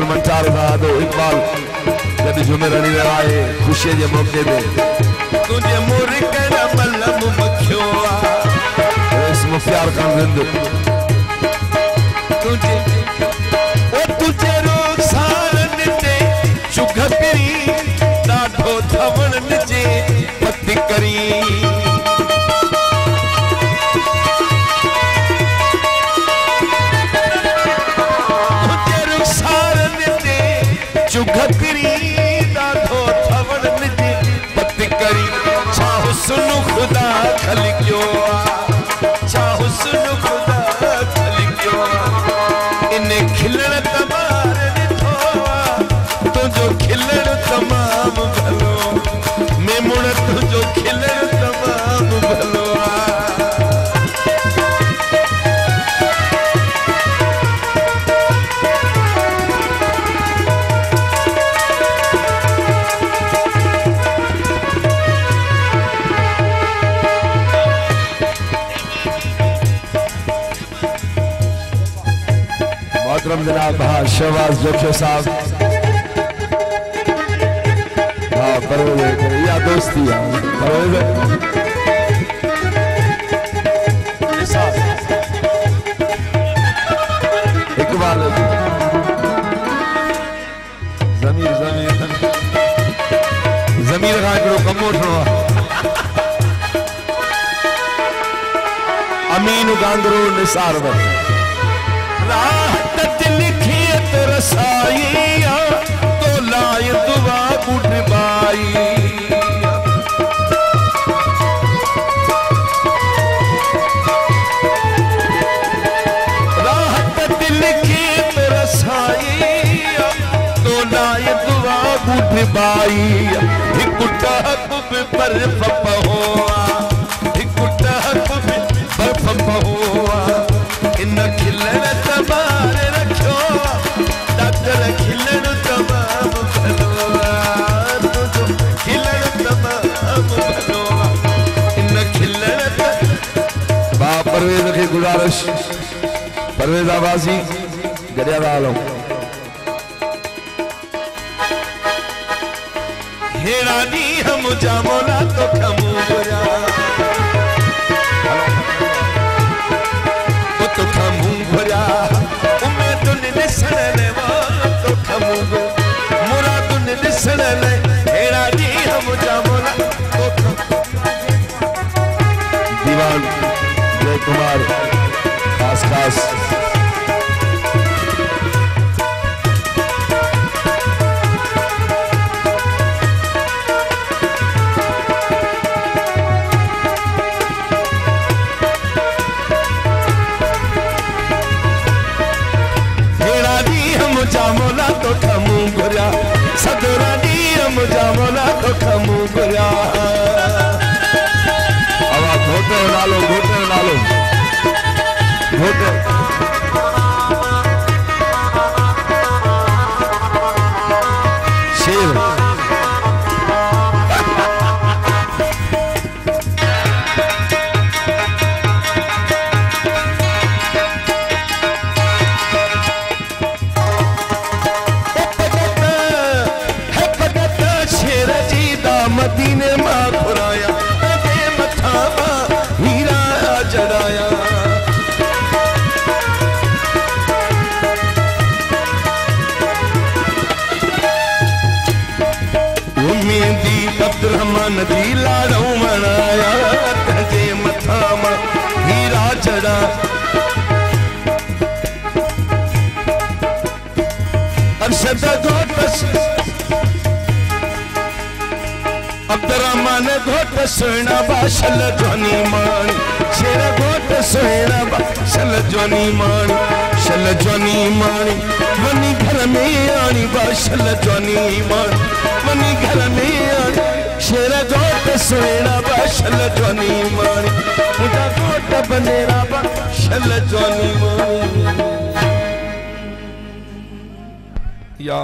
मंचार था तो इकबाल जब जुमेरानी रवाए खुशी के मौके पे तुझे मोर कड़ा मलम मखियोआ इस मुख्तार खान जिंद तुझे रोग सारन ते चुगकरी दाढो थवण जे पति करी तुझे रोग सारन ते चुगकरी दाढो थवण जे पति करी चाहो सुनु खुदा खलियो चाहो सुनु खुदा खलियो इन्हें खिलण तमार ॾिठोआ तुझो खिलण तमाम भलो मैं मुड़ तुझो खिलण तमाम भलो मोहतरम जनाब शहबाज जोखे साहब हाँ परवेज या दोस्ती है परवेज इकबाल जमीर जमीर जमीर का एक कम उठो अमीन गांगरो निसार बन राहत लिखियत रसाइया तो लाय दुआ बुढ़ बाई राहत लिखियत रसाइया तो लाय दुआ बुढ़ बाई हिकुटा कुब बर्फ पहोआ हिकुटा कुब बर्फ पहोआ इन खिलण तमार रखो डॉक्टर खिलण तमाम भलो तुझो खिलण तमाम भलो इन खिलण बा परवेज की गुजारिश परवेज आवाजी गड़िया दालो हेड़ा दी हम जामोला तो खमूया तो खमूया उम्मे तुन दिसने वो तो खमूगो मुरा तुन दिसने हेड़ा दी हम जामोला तो दीवान जय कुमार खास खास जामोला तो खमू गुरिया सदरा दी हम जामोला तो खमू गुरिया अब आप घोटे नालो घोटे शेर मदीने मां खुराया ते मथा हीरा जड़ाया उम्मीदी अब्दुर्रहमान दी लाड़ो मनाया ते मथा हीरा जड़ा अरशद गोटस अब्दुर्रहमान घोट सोना बाशल जोनी मान शेर घोट सोना बाशल जोनी मान शल जोनी मान वनी घर में आनी बाशल जोनी मान वनी घर में आनी शेर घोट सोना बाशल जोनी मान मुझा घोट बनेरा बाशल जोनी मान या